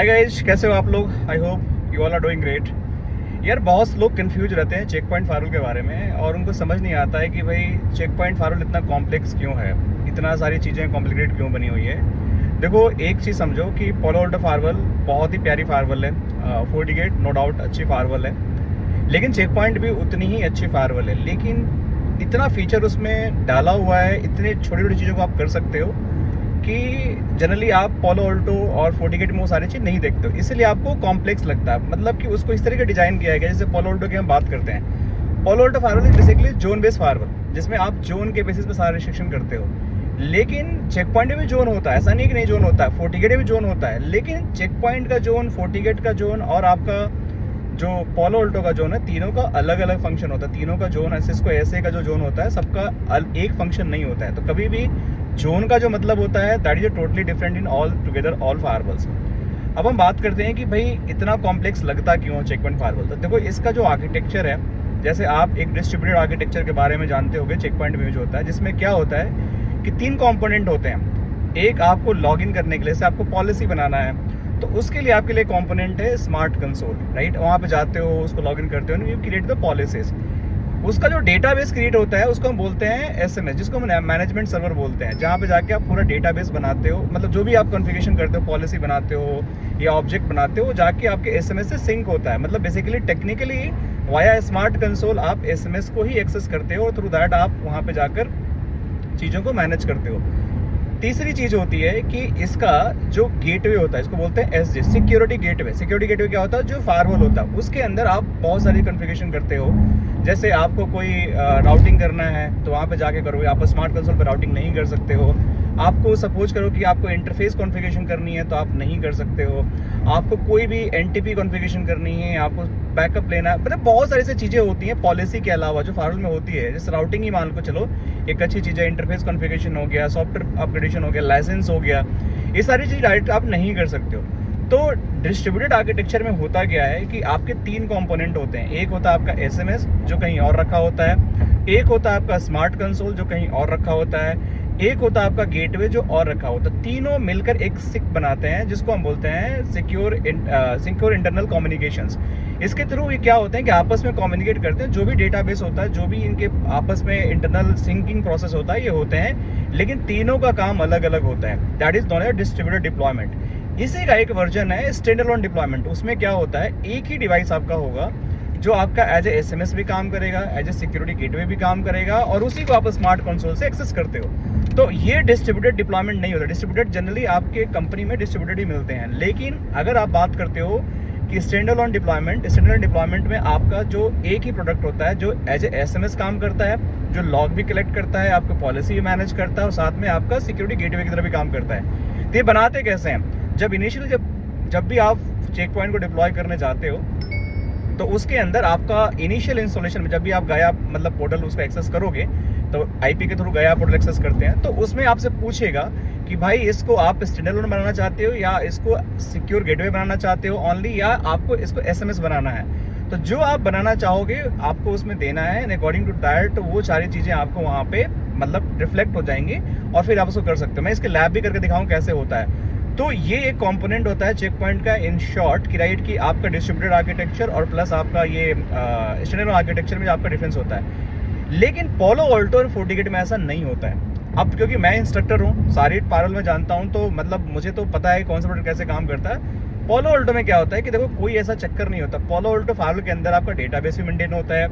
Hi guys, कैसे हो आप लोग? I hope you all are doing great. यार बहुत लोग कंफ्यूज रहते हैं चेक पॉइंट फायरवॉल के बारे में और उनको समझ नहीं आता है कि भाई चेक पॉइंट फायरवॉल इतना कॉम्प्लेक्स क्यों है, इतना सारी चीज़ें कॉम्प्लिकेटेड क्यों बनी हुई है। देखो, एक चीज़ समझो कि पोलो अल्टो फायरवॉल बहुत ही प्यारी फायरवॉल है, फोर्टिगेट नो डाउट अच्छी फायरवॉल है, लेकिन चेक पॉइंट भी उतनी ही अच्छी फायरवॉल है। लेकिन इतना फीचर उसमें डाला हुआ है, इतने छोटी छोटी चीज़ों को आप कर सकते हो कि जनरली आप पोलो ऑल्टो और फोर्टिगेट में वो सारी चीज़ नहीं देखते हो, इसलिए आपको कॉम्प्लेक्स लगता है। मतलब कि उसको इस तरह का डिज़ाइन किया गया जैसे पोलो ऑल्टो की हम बात करते हैं। Palo Alto firewall is basically zone based firewall, जिसमें आप जोन के बेसिस पे सारा रिस्ट्रिक्शन करते हो। लेकिन चेक पॉइंट में भी जोन होता है, ऐसा नहीं कि नहीं जोन होता है, फोर्टिगेट में भी जोन होता है। लेकिन चेक पॉइंट का जोन, फोर्टिगेट का जोन और आपका जो पोलो ऑल्टो का जोन है, तीनों का अलग अलग फंक्शन होता है। तीनों का जोन सिस्को एसए का जो जोन होता है, सबका एक फंक्शन नहीं होता है। तो कभी भी जोन का जो मतलब होता है that is totally different in all together all firewalls. अब हम बात करते हैं कि भाई इतना कॉम्प्लेक्स लगता क्यों चेक पॉइंट फायरवॉल। तो देखो, इसका जो आर्किटेक्चर है, जैसे आप एक डिस्ट्रीब्यूटेड आर्किटेक्चर के बारे में जानते होंगे, चेक पॉइंट में जो होता है, जिसमें क्या होता है कि 3 कंपोनेंट होते हैं। एक आपको लॉग इन करने के लिए, जैसे आपको पॉलिसी बनाना है तो उसके लिए आपके लिए कंपोनेंट है स्मार्ट कंसोल, राइट। वहाँ पे जाते हो, उसको लॉग इन करते हो, यू क्रिएट द पॉलिसीज। उसका जो डेटाबेस क्रिएट होता है उसको हम बोलते हैं एसएमएस, जिसको हम मैनेजमेंट सर्वर बोलते हैं, जहाँ पे जाके आप पूरा डेटाबेस बनाते हो। मतलब जो भी आप कॉन्फ़िगरेशन करते हो, पॉलिसी बनाते हो या ऑब्जेक्ट बनाते हो, जाके आपके एसएमएस से सिंक होता है। मतलब basically technically via smart console आप एसएमएस को ही एक्सेस करते हो और थ्रू दैट आप वहाँ पे जाकर चीज़ों को मैनेज करते हो। तीसरी चीज़ होती है कि इसका जो गेटवे होता है, इसको बोलते हैं SJ, security gateway. Security gateway क्या होता है? जो फायरवॉल होता है उसके अंदर आप बहुत सारी कॉन्फ़िगरेशन करते हो। जैसे आपको कोई राउटिंग करना है तो वहाँ पे जाके करोगे, आप स्मार्ट कंसोल पर राउटिंग नहीं कर सकते हो। आपको सपोज करो कि आपको इंटरफेस कॉन्फ़िगरेशन करनी है तो आप नहीं कर सकते हो। आपको कोई भी एनटीपी कॉन्फ़िगरेशन करनी है, आपको बैकअप लेना है, मतलब बहुत सारी सी चीज़ें होती हैं पॉलिसी के अलावा जो फायरवॉल में होती है। जैसे राउटिंग ही मान को चलो एक अच्छी चीज़ है, इंटरफेस कॉन्फ़िगरेशन हो गया, सॉफ्टवेयर अपग्रेडेशन हो गया, लाइसेंस हो गया, ये सारी चीज़ डायरेक्ट आप नहीं कर सकते हो। तो डिस्ट्रीब्यूटेड आर्किटेक्चर में होता क्या है कि आपके 3 कंपोनेंट होते हैं। एक होता है आपका एसएमएस जो कहीं और रखा होता है, एक होता है आपका स्मार्ट कंसोल जो कहीं और रखा होता है, एक होता है आपका गेटवे जो और रखा होता है। तीनों मिलकर एक सिक बनाते हैं, जिसको हम बोलते हैं सिक्योर इंटरनल कम्युनिकेशंस। इसके थ्रू ये क्या होते हैं कि आपस में कम्युनिकेट करते हैं। जो भी डेटाबेस होता है, जो भी इनके आपस में इंटरनल सिंकिंग प्रोसेस होता है, ये होते हैं, लेकिन तीनों का काम अलग अलग होता है। That is non edge distributed deployment. इसी का एक वर्जन है स्टैंड अलोन डिप्लॉयमेंट। उसमें क्या होता है, एक ही डिवाइस आपका होगा जो आपका एज ए एसएमएस भी काम करेगा, एज ए सिक्योरिटी गेटवे भी काम करेगा, और उसी को आप स्मार्ट कंसोल से एक्सेस करते हो। तो ये डिस्ट्रीब्यूटेड डिप्लॉयमेंट नहीं होता। डिस्ट्रीब्यूटेड जनरली आपके कंपनी में डिस्ट्रीब्यूटेड ही मिलते हैं। लेकिन अगर आप बात करते हो कि स्टैंड अलोन डिप्लॉयमेंट में आपका जो एक ही प्रोडक्ट होता है जो एज ए एसएमएस काम करता है, जो लॉग भी कलेक्ट करता है, आपको पॉलिसी भी मैनेज करता है, और साथ में आपका सिक्योरिटी गेटवे की तरह भी काम करता है। तो ये बनाते कैसे हैं? जब इनिशियली जब भी आप चेक पॉइंट को डिप्लॉय करने जाते हो तो उसके अंदर आपका इनिशियल इंस्टॉलेशन में जब भी आप गया मतलब पोर्टल उसका एक्सेस करोगे, तो आईपी के थ्रू गया पोर्टल एक्सेस करते हैं, तो उसमें आपसे पूछेगा कि भाई इसको आप स्टैंड अलोन बनाना चाहते हो या इसको सिक्योर गेटवे बनाना चाहते हो ओनली, या आपको इसको एसएमएस बनाना है। तो जो आप बनाना चाहोगे आपको उसमें देना है, एंड अकॉर्डिंग टू दैट वो सारी चीज़ें आपको वहाँ पे मतलब रिफ्लेक्ट हो जाएंगी और फिर आप उसको कर सकते हो। मैं इसके लैब भी करके दिखाऊँ कैसे होता है। तो ये एक कंपोनेंट होता है चेक पॉइंट का, इन शॉर्ट कि राइट कि आपका डिस्ट्रीब्यूटेड आर्किटेक्चर और प्लस आपका ये स्टैंड अलोन आर्किटेक्चर में आपका डिफरेंस होता है। लेकिन पोलो ऑल्टो और फोर्टिगेट में ऐसा नहीं होता है। अब क्योंकि मैं इंस्ट्रक्टर हूँ, सारी पायरवॉल में जानता हूँ, तो मतलब मुझे तो पता है कौन सा प्रोडक्ट कैसे काम करता है। पोलो ऑल्टो में क्या होता है कि देखो कोई ऐसा चक्कर नहीं होता। पोलो ऑल्टो फायरवॉल के अंदर आपका डेटाबेस भी मेंटेन होता है।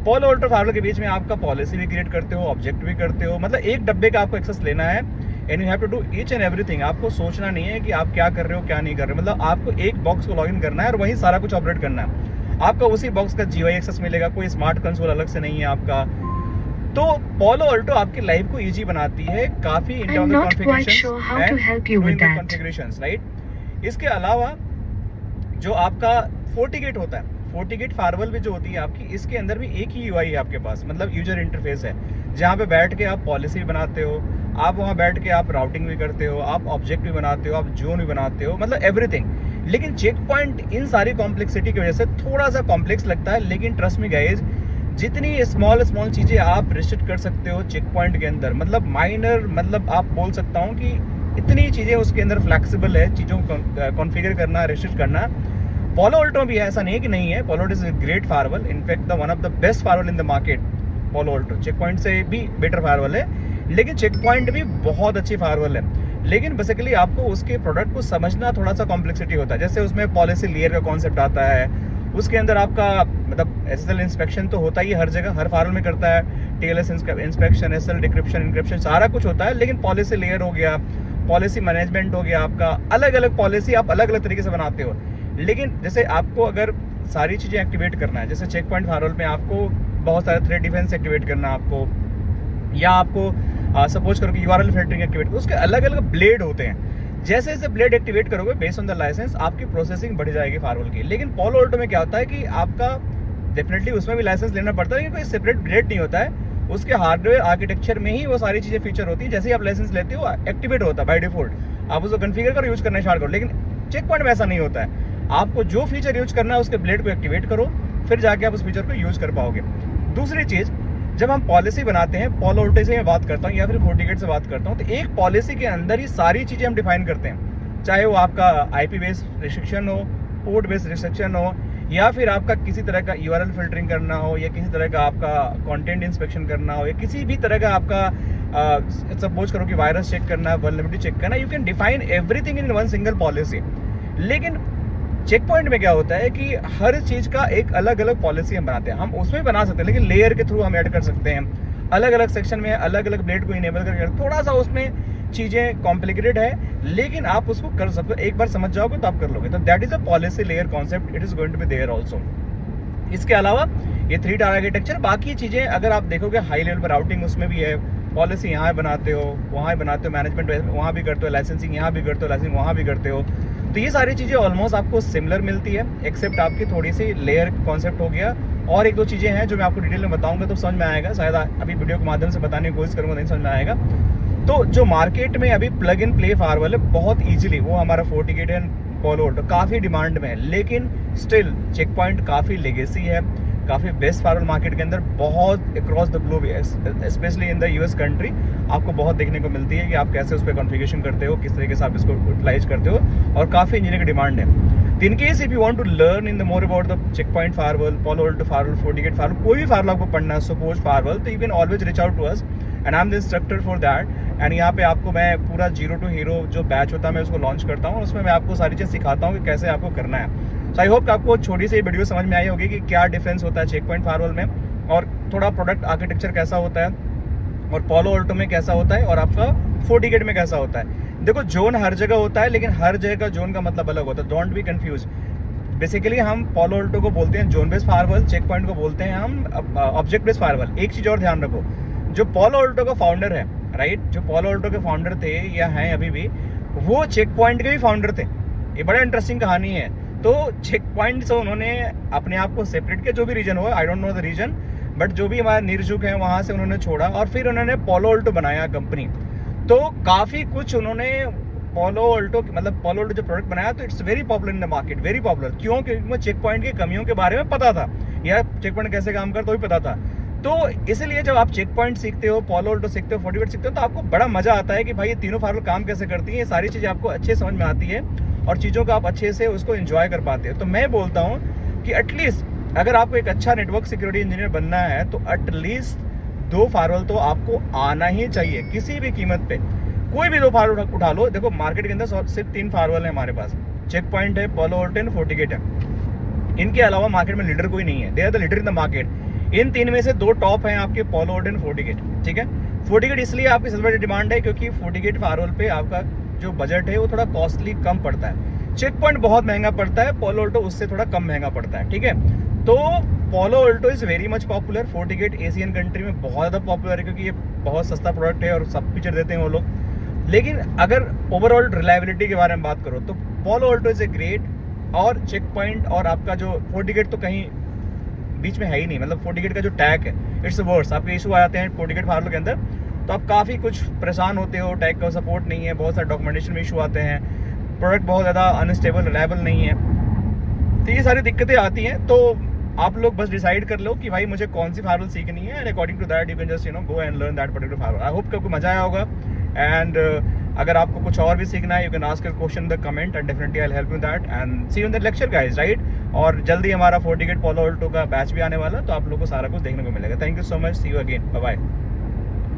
पोलो ऑल्टो फायरवॉल के बीच में आपका पॉलिसी भी क्रिएट करते हो, ऑब्जेक्ट भी करते हो। मतलब एक डब्बे का आपको एक्सेस लेना है, and you have to do each and everything. आपको सोचना नहीं है कि आप क्या कर रहे हो क्या नहीं कर रहे हो। मतलब आपको एक बॉक्स को लॉगिन करना है और वहीं सारा कुछ ऑपरेट करना है। आपका उसी बॉक्स का जीयूआई एक्सेस मिलेगा, कोई स्मार्ट कंसोल अलग से नहीं है आपका। तो पोलो ऑल्टो आपकी लाइफ को इजी बनाती है काफी in terms of configurations, right. इसके अलावा जो आपका फोर्टिगेट होता है, फोर्टिगेट फायरवॉल भी जो होती है आपकी, इसके अंदर भी एक ही यूआई है आपके पास, मतलब यूजर इंटरफेस है, जहाँ पे बैठ के आप पॉलिसी भी बनाते हो, आप वहाँ बैठ के आप राउटिंग भी करते हो, आप ऑब्जेक्ट भी बनाते हो, आप जोन भी बनाते हो, मतलब एवरीथिंग। लेकिन चेक पॉइंट इन सारी कॉम्प्लेक्सिटी की वजह से थोड़ा सा कॉम्प्लेक्स लगता है। लेकिन ट्रस्ट मी गाइज, जितनी स्मॉल चीज़ें आप रिस्ट्रिक्ट कर सकते हो चेक पॉइंट के अंदर, मतलब माइनर, मतलब आप बोल सकता हूँ कि इतनी चीज़ें उसके अंदर फ्लेक्सिबल है, चीज़ों को कॉन्फ़िगर करना, रिस्ट्रिक्ट करना। पोलो ऑल्टो भी ऐसा नहीं है कि नहीं है, Palo Alto is a great firewall, in fact the one of the best firewall in the market. Palo Alto Check Point से भी बेटर फायरवॉल है, लेकिन चेक पॉइंट भी बहुत अच्छी फायरवॉल है। लेकिन बेसिकली आपको उसके प्रोडक्ट को समझना थोड़ा सा कॉम्प्लेक्सिटी होता है। जैसे उसमें पॉलिसी लेयर का कॉन्सेप्ट आता है, उसके अंदर आपका मतलब एसएसएल इंस्पेक्शन तो होता ही हर जगह, हर फायरवॉल में करता है, TLS inspection, SSL decryption, encryption, सारा कुछ होता है। लेकिन पॉलिसी लेयर हो गया, पॉलिसी मैनेजमेंट हो गया, आपका अलग अलग पॉलिसी आप अलग अलग तरीके से बनाते हो। लेकिन जैसे आपको अगर सारी चीज़ें एक्टिवेट करना है, जैसे चेक पॉइंट फायरवॉल में आपको बहुत सारे थ्रेट डिफेंस एक्टिवेट करना है आपको, या आपको सपोज करो कि यूआरएल फिल्टरिंग एक्टिवेट, उसके अलग अलग ब्लेड होते हैं। जैसे जैसे ब्लेड एक्टिवेट करोगे बेस्ड ऑन द लाइसेंस, आपकी प्रोसेसिंग बढ़ जाएगी फायरवॉल की। लेकिन पोलो ऑल्टो में क्या होता है कि आपका डेफिनेटली उसमें भी लाइसेंस लेना पड़ता है, लेकिन कोई सेपरेट ब्लेड नहीं होता है, उसके हार्डवेयर आर्किटेक्चर में ही वो सारी चीज़ें फीचर होती है। जैसे ही आप लाइसेंस लेते हो एक्टिवेट होता है बाय डिफॉल्ट, आप उसको कन्फिगर करो, यूज करना स्टार्ट करो। लेकिन चेक पॉइंट में ऐसा नहीं होता है, आपको जो फीचर यूज करना है उसके ब्लेड को एक्टिवेट करो, फिर जाके आप उस फीचर को यूज कर पाओगे। दूसरी चीज़, जब हम पॉलिसी बनाते हैं, पोलो ऑल्टो से मैं बात करता हूँ या फिर फोर्टिगेट से बात करता हूँ, तो एक पॉलिसी के अंदर ही सारी चीज़ें हम डिफाइन करते हैं, चाहे वो आपका आईपी बेस्ड रिस्ट्रिक्शन हो, पोर्ट बेस्ड रिस्ट्रिक्शन हो, या फिर आपका किसी तरह का यूआरएल फिल्टरिंग करना हो, या किसी तरह का आपका कंटेंट इंस्पेक्शन करना हो, या किसी भी तरह का आपका सपोज करो कि वायरस चेक करना, वल्नरेबिलिटी चेक करना, you can define everything in one single policy. लेकिन चेक पॉइंट में क्या होता है कि हर चीज़ का एक अलग अलग पॉलिसी हम बनाते हैं, हम उसमें बना सकते हैं, लेकिन लेयर के थ्रू हम ऐड कर सकते हैं, अलग अलग सेक्शन में अलग अलग ब्लेड को इनेबल करके। थोड़ा सा उसमें चीज़ें कॉम्प्लिकेटेड है, लेकिन आप उसको कर सकते हो, एक बार समझ जाओगे तो आप कर लोगे। तो that is a policy layer concept, it is going to be there also. इसके अलावा ये 3 टायर आर्किटेक्चर, बाकी चीज़ें अगर आप देखोगे हाई लेवल पर राउटिंग उसमें भी है, पॉलिसी यहाँ बनाते हो, वहाँ बनाते हो, मैनेजमेंट वहाँ भी करते हो, लाइसेंसिंग यहाँ भी करते हो, लाइसेंसिंग वहाँ भी करते हो। तो ये सारी चीज़ें ऑलमोस्ट आपको सिमिलर मिलती है, एक्सेप्ट आपकी थोड़ी सी लेयर कॉन्सेप्ट हो गया। और एक दो चीज़ें हैं जो मैं आपको डिटेल में बताऊंगा तो समझ में आएगा, शायद अभी वीडियो के माध्यम से बताने की कोशिश करूँगा नहीं समझ में आएगा। तो जो मार्केट में अभी प्लग इन प्ले फायरवॉल है बहुत ईजिली, वो हमारा फोर्टिगेट एंड पोलो ऑल्टो काफ़ी डिमांड में है, लेकिन स्टिल चेक पॉइंट काफ़ी लेगेसी है, काफ़ी बेस्ट फायरवॉल मार्केट के अंदर बहुत across the globe, specially in the US country, आपको बहुत देखने को मिलती है कि आप कैसे उस पर कॉन्फ़िगरेशन करते हो, किस तरीके से आप इसको यूटिलाइज करते हो, और काफ़ी इंजीनियरिंग की डिमांड है। In case if you want to learn in the more about the Check Point firewall, Palo Alto firewall, FortiGate firewall, कोई भी फायरवॉल आपको पढ़ना है, सपोज फायरवॉल, तो you can always reach out to us and I am the instructor for that. And यहाँ पे आपको मैं पूरा जीरो टू हीरो जो बैच होता है मैं उसको लॉन्च करता हूँ, उसमें मैं आपको सारी चीज़ सिखाता हूँ कि कैसे आपको करना है। सो आई होप आपको छोटी सी वीडियो समझ में आई होगी कि क्या डिफरेंस होता है चेक पॉइंट फायरवॉल में, और थोड़ा प्रोडक्ट आर्किटेक्चर कैसा होता है, और पोलो ऑल्टो में कैसा होता है, और आपका फोर्टिगेट में कैसा होता है। देखो जोन हर जगह होता है, लेकिन हर जगह का जोन का मतलब अलग होता है, डोंट बी कंफ्यूज। बेसिकली हम पोलो ऑल्टो को बोलते हैं zone based firewall, Check Point को बोलते हैं हम ऑब्जेक्ट बेस्ड फायरवॉल। एक चीज़ और ध्यान रखो, जो पोलो ऑल्टो का फाउंडर है, राइट, जो पोलो ऑल्टो के फाउंडर थे या हैं अभी भी, वो चेक पॉइंट के भी फाउंडर थे। ये बड़ा इंटरेस्टिंग कहानी है। तो चेक पॉइंट से उन्होंने अपने आप को सेपरेट किया, जो भी रीजन हो, I don't know the reason, but जो भी हमारा निर्जुक है वहाँ से उन्होंने छोड़ा, और फिर उन्होंने पोलो ऑल्टो बनाया कंपनी। तो काफ़ी कुछ उन्होंने पोलो ऑल्टो मतलब पोलो ऑल्टो जो प्रोडक्ट बनाया, तो it's very popular in the market, very popular. क्यों? क्योंकि मुझे चेक पॉइंट की कमियों के बारे में पता था, या चेक पॉइंट कैसे काम करता वो भी पता था। तो इसलिए जब आप चेक पॉइंट सीखते हो, पोलो ऑल्टो सीखते हो, फोर्टिगेट सीखते हो, तो आपको बड़ा मजा आता है कि भाई ये तीनों फायरवॉल काम कैसे करती हैं, ये सारी चीज़ें आपको अच्छे समझ में आती है, और चीज़ों का आप अच्छे से उसको एंजॉय कर पाते हो। तो मैं बोलता हूँ कि एटलीस्ट अगर आपको एक अच्छा नेटवर्क सिक्योरिटी इंजीनियर बनना है, तो एटलीस्ट 2 फायरवॉल तो आपको आना ही चाहिए किसी भी कीमत पे। कोई भी 2 फायरवॉल उठा लो, देखो मार्केट के अंदर सिर्फ 3 फायरवॉल है हमारे पास, चेक पॉइंट है, पोलो ऑल्टो है, फोर्टिगेट है। इनके अलावा मार्केट में लीडर कोई नहीं है, they are the leader in the market. इन 3 में से 2 टॉप हैं आपके, पोलो ऑल्टो एंड फोर्टिगेट, ठीक है। फोर्टिगेट इसलिए आपकी सबसे बड़ी डिमांड है क्योंकि फोर्टिगेट फायरवॉल पे आपका जो बजट है वो थोड़ा कॉस्टली कम पड़ता है। चेक पॉइंट बहुत महंगा पड़ता है, पोलो ऑल्टो उससे थोड़ा कम महंगा पड़ता है, ठीक है। तो Palo Alto is very much popular, FortiGate Asian country में बहुत ज़्यादा पॉपुलर है क्योंकि ये बहुत सस्ता प्रोडक्ट है और सब फीचर देते हैं वो लोग। लेकिन अगर ओवरऑल रिलायबिलिटी के बारे में बात करो तो Palo Alto is a great, और चेक पॉइंट और आपका जो फोर्टिगेट तो कहीं बीच में है ही नहीं। मतलब फोर्टिगेट का जो टैग है इट्स वर्स, आपके इशू आ जाते हैं फोर्टिगेट फायरवॉल के अंदर, तो आप काफ़ी कुछ परेशान होते हो, टैग का सपोर्ट नहीं है, बहुत सारे डॉक्यूमेंटेशन में इशू आते हैं, प्रोडक्ट बहुत ज़्यादा अनस्टेबल रिलायबल नहीं है, तो ये सारी दिक्कतें आती हैं। तो आप लोग बस डिसाइड कर लो कि भाई मुझे कौन सी फायरवॉल सीखनी है, and according to that you can just go and learn that particular firewall. I hope कि आपको मजा आया होगा, एंड अगर आपको कुछ और भी सीखना है, you can ask a question in the comment and definitely I will help you that and see you in the lecture guys, right. और जल्दी हमारा 40 गेट पोलो ऑल्टो का बैच भी आने वाला है, तो आप लोगों को सारा कुछ देखने को मिलेगा। Thank you so much, see you again, bye bye.